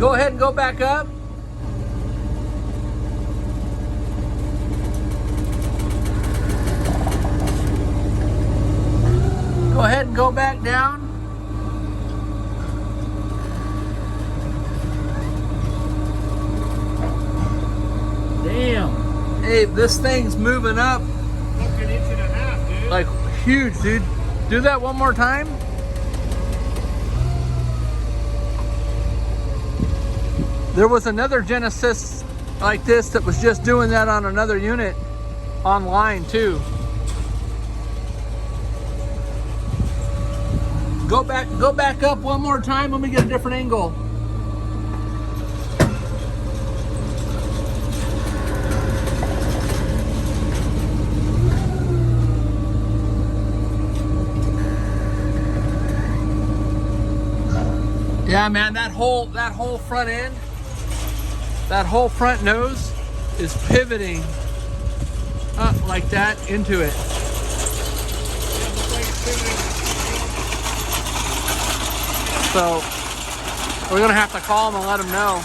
Go ahead and go back up. Go ahead and go back down. Damn. Hey, this thing's moving up. Like an inch and a half, dude. Like huge, dude. Do that one more time. There was another Genesis like this that was just doing that on another unit online too. Go back up one more time. Let me get a different angle. Yeah, man, that whole front end, that whole front nose is pivoting up like that into it. So we're gonna have to call them and let them know.